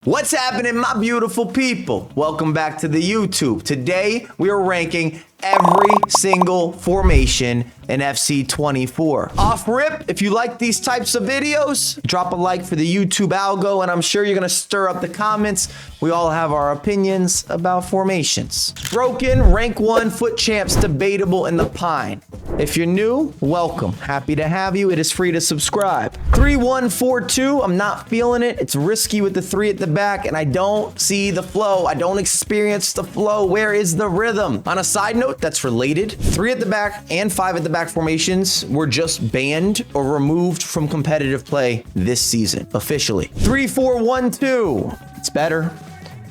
What's happening, my beautiful people? Welcome back to the YouTube. Today, we are ranking every single formation in FC 24. Off rip, if you like these types of videos, drop a like for the YouTube algo, and I'm sure you're gonna stir up the comments. We all have our opinions about formations. Broken, rank 1, foot champs, debatable in the pine. If you're new, welcome. Happy to have you. It is free to subscribe. 3-1-4-2, I'm not feeling it. It's risky with the 3 at the back, and I don't see the flow. I don't experience the flow. Where is the rhythm? On a side note, that's related. 3 at the back and 5 at the back formations were just banned or removed from competitive play this season, officially. 3-4-1-2, it's better.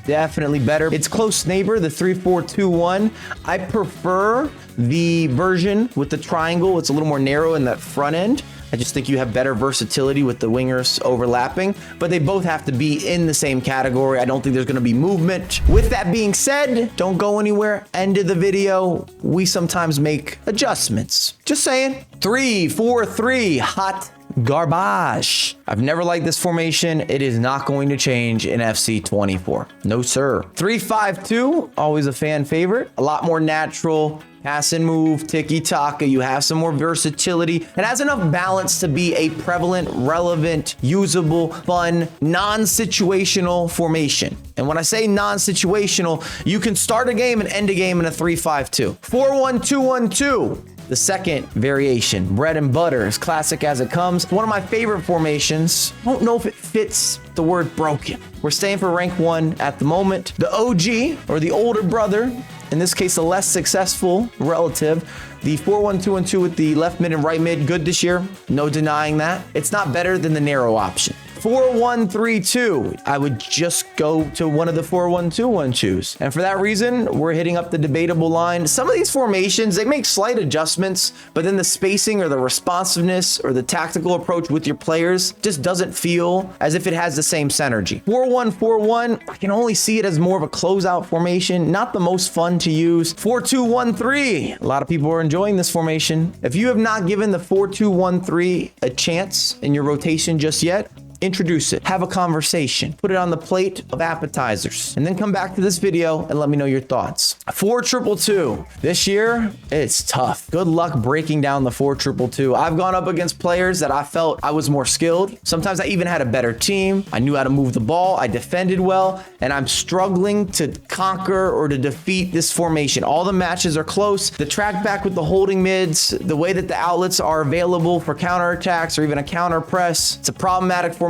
Definitely better. It's close neighbor, the 3-4-2-1. I prefer the version with the triangle. It's a little more narrow in that front end. I just think you have better versatility with the wingers overlapping, but they both have to be in the same category. I don't think there's going to be movement. With that being said, don't go anywhere. End of the video. We sometimes make adjustments. Just saying. 3-4-3, hot garbage. I've never liked this formation. It is not going to change in FC 24. No, sir. 3-5-2, always a fan favorite. A lot more natural. Pass and move, tiki-taka, you have some more versatility. It has enough balance to be a prevalent, relevant, usable, fun, non-situational formation. And when I say non-situational, you can start a game and end a game in a 3-5-2. 4-1-2-1-2. The second variation, bread and butter, as classic as it comes. One of my favorite formations. I don't know if it fits the word broken. We're staying for rank 1 at the moment. The OG, or the older brother, in this case, a less successful relative. The 4-1-2-1-2 with the left mid and right mid, good this year. No denying that. It's not better than the narrow option. 4-1-3-2. I would just go to one of the 4-1-2-1-2s. And for that reason, we're hitting up the debatable line. Some of these formations, they make slight adjustments, but then the spacing or the responsiveness or the tactical approach with your players just doesn't feel as if it has the same synergy. 4-1-4-1, I can only see it as more of a closeout formation, not the most fun to use. 4-2-1-3. A lot of people are enjoying this formation. If you have not given the 4-2-1-3 a chance in your rotation just yet, introduce it, have a conversation, put it on the plate of appetizers, and then come back to this video and let me know your thoughts. 4-2-2-2. This year, it's tough. Good luck breaking down the 4-2-2-2. I've gone up against players that I felt I was more skilled. Sometimes I even had a better team. I knew how to move the ball. I defended well, and I'm struggling to conquer or to defeat this formation. All the matches are close. The track back with the holding mids, the way that the outlets are available for counterattacks or even a counter press, it's a problematic formation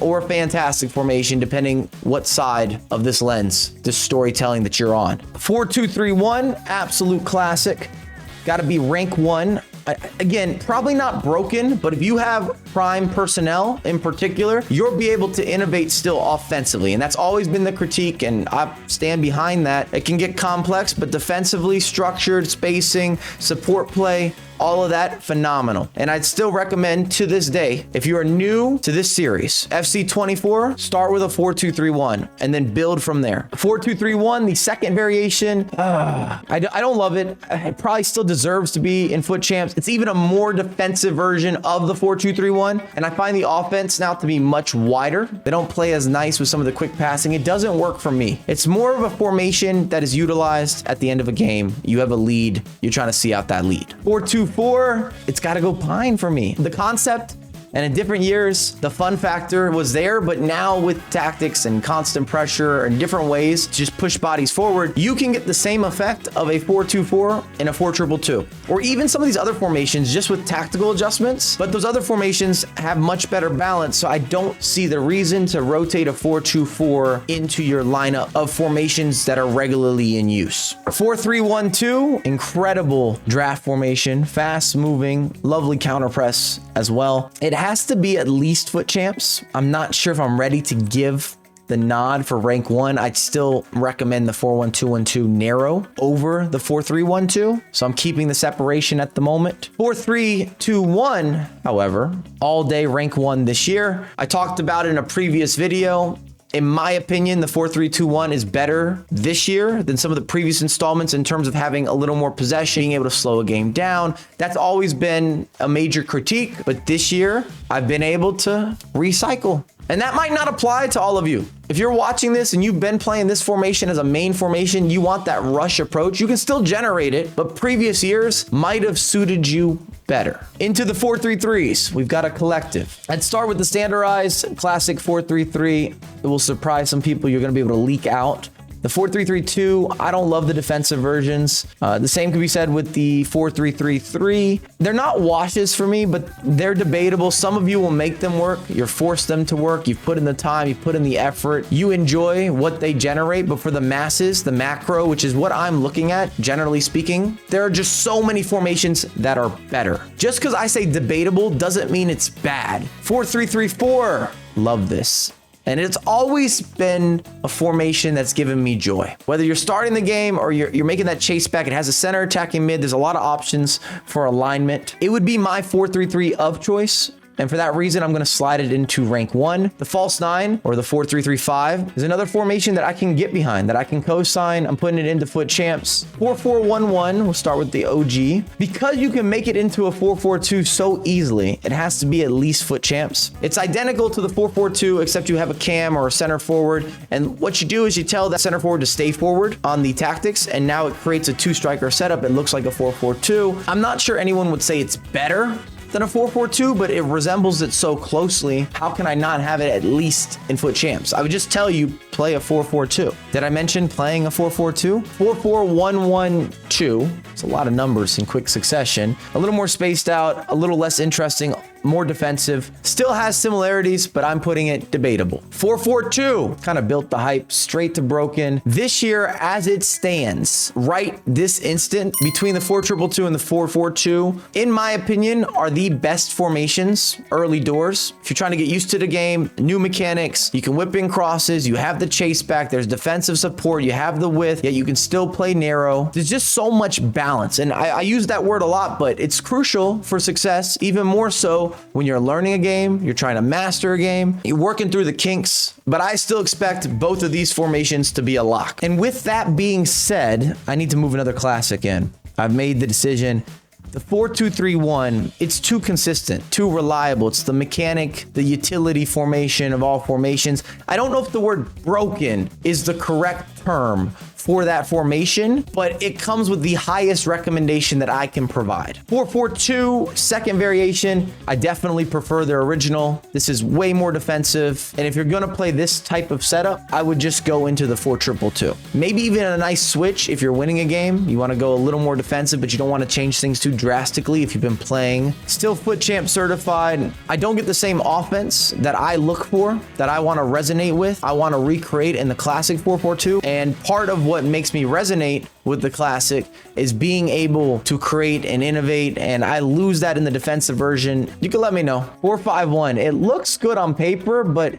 or a fantastic formation, depending what side of this lens, this storytelling that you're on. 4-2-3-1, absolute classic. Got to be rank 1. Again, probably not broken, but if you have prime personnel in particular, you'll be able to innovate still offensively. And that's always been the critique, and I stand behind that. It can get complex, but defensively, structured, spacing, support play, all of that, phenomenal. And I'd still recommend to this day, if you are new to this series, FC 24, start with a 4-2-3-1 and then build from there. 4-2-3-1, the second variation, I don't love it. It probably still deserves to be in foot champs. It's even a more defensive version of the 4-2-3-1. And I find the offense now to be much wider. They don't play as nice with some of the quick passing. It doesn't work for me. It's more of a formation that is utilized at the end of a game. You have a lead. You're trying to see out that lead. 4-2-4, it's got to go pine for me. The concept, and in different years, the fun factor was there, but now with tactics and constant pressure and different ways to just push bodies forward, you can get the same effect of a 4-2-4 and a 4-2-2-2, or even some of these other formations just with tactical adjustments. But those other formations have much better balance, so I don't see the reason to rotate a 4-2-4 into your lineup of formations that are regularly in use. 4-3-1-2, incredible draft formation, fast moving, lovely counter press as well. It has to be at least foot champs. I'm not sure if I'm ready to give the nod for rank 1. I'd still recommend the 4-1-2-1-2 narrow over the 4-3-1-2. So I'm keeping the separation at the moment. 4-3-2-1, however, all day rank 1 this year. I talked about it in a previous video. In my opinion, the 4-3-2-1 is better this year than some of the previous installments in terms of having a little more possession, being able to slow a game down. That's always been a major critique, but this year I've been able to recycle. And that might not apply to all of you. If you're watching this and you've been playing this formation as a main formation, you want that rush approach, you can still generate it, but previous years might have suited you better. Into the 4-3-3s, we've got a collective. Let's start with the standardized classic 4-3-3. It will surprise some people. You're gonna be able to leak out. The 4-3-3-2, I don't love the defensive versions. The same can be said with the 4-3-3-3. They're not washes for me, but they're debatable. Some of you will make them work. You're forced them to work. You've put in the time, you've put in the effort. You enjoy what they generate, but for the masses, the macro, which is what I'm looking at, generally speaking, there are just so many formations that are better. Just because I say debatable doesn't mean it's bad. 4-3-3-4, love this. And it's always been a formation that's given me joy. Whether you're starting the game or you're making that chase back, it has a center attacking mid. There's a lot of options for alignment. It would be my 4-3-3 of choice. And for that reason, I'm going to slide it into rank 1. The false 9 or the 4-3-3-5 is another formation that I can get behind, that I can co-sign. I'm putting it into foot champs. 4-4-1-1, we'll start with the OG. Because you can make it into a 4-4-2 so easily, it has to be at least foot champs. It's identical to the 4-4-2, except you have a cam or a center forward. And what you do is you tell that center forward to stay forward on the tactics, and now it creates a 2-striker setup. It looks like a 4-4-2. I'm not sure anyone would say it's better than a 4-4-2, but it resembles it so closely. How can I not have it at least in foot champs? I would just tell you, play a 4-4-2. Did I mention playing a 4-4-2? 4-4-1-1-2. It's a lot of numbers in quick succession. A little more spaced out, a little less interesting, more defensive. Still has similarities, but I'm putting it debatable. 4-4-2 kind of built the hype straight to broken. This year, as it stands, right this instant, between the 4-2-2 and the 4-4-2, in my opinion, are the best formations early doors. If you're trying to get used to the game, new mechanics, you can whip in crosses, you have the chase back, there's defensive support, you have the width, yet you can still play narrow. There's just so much balance. And I use that word a lot, but it's crucial for success, even more so when you're learning a game, you're trying to master a game, you're working through the kinks. But I still expect both of these formations to be a lock. And with that being said, I need to move another classic in. I've made the decision. The 4-2-3-1, it's too consistent, too reliable. It's the mechanic, the utility formation of all formations. I don't know if the word broken is the correct term for that formation, but it comes with the highest recommendation that I can provide. 4-4-2, second variation, I definitely prefer the original. This is way more defensive. And if you're gonna play this type of setup, I would just go into the 4-2-2. Maybe even a nice switch if you're winning a game. You wanna go a little more defensive, but you don't wanna change things too drastically if you've been playing. Still foot champ certified. I don't get the same offense that I look for, that I wanna resonate with. I wanna recreate in the classic 4-4-2. And part of what makes me resonate with the classic is being able to create and innovate, and I lose that in the defensive version. You can let me know. 4-5-1, it looks good on paper, but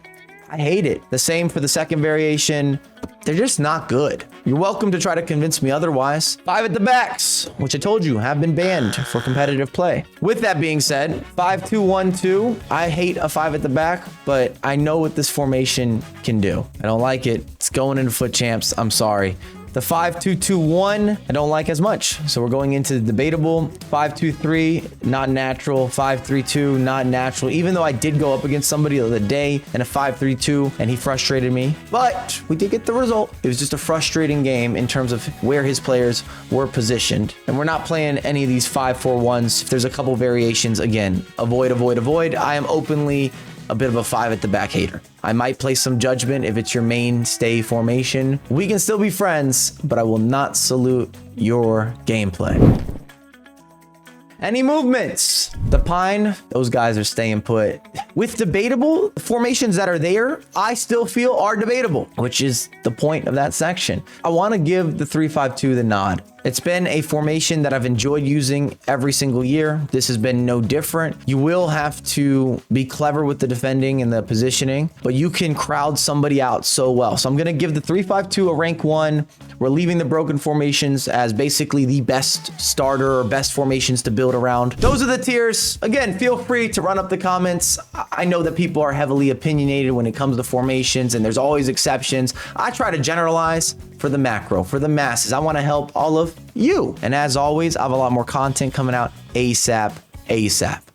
I hate it. The same for the second variation. They're just not good. You're welcome to try to convince me otherwise. 5 at the backs, which I told you have been banned for competitive play. With that being said, 5-2-1-2. I hate a 5 at the back, but I know what this formation can do. I don't like it. It's going into foot champs. I'm sorry. The 5-2-2-1, I don't like as much. So we're going into the debatable. 5-2-3, not natural. 5-3-2, not natural. Even though I did go up against somebody the other day in a 5-3-2 and he frustrated me. But we did get the result. It was just a frustrating game in terms of where his players were positioned. And we're not playing any of these 5-4-1s. If there's a couple variations, again, avoid, avoid, avoid. I am openly a bit of a 5 at the back hater. I might play some judgment if it's your mainstay formation. We can still be friends, but I will not salute your gameplay. Any movements? The Pine, those guys are staying put. With debatable formations that are there, I still feel are debatable, which is the point of that section. I want to give the 3-5-2 the nod. It's been a formation that I've enjoyed using every single year. This has been no different. You will have to be clever with the defending and the positioning, but you can crowd somebody out so well. So I'm going to give the 3-5-2 a rank 1. We're leaving the broken formations as basically the best starter or best formations to build around. Those are the tiers. Again, feel free to run up the comments. I know that people are heavily opinionated when it comes to formations, and there's always exceptions. I try to generalize for the macro, for the masses. I want to help all of you. And as always, I have a lot more content coming out ASAP.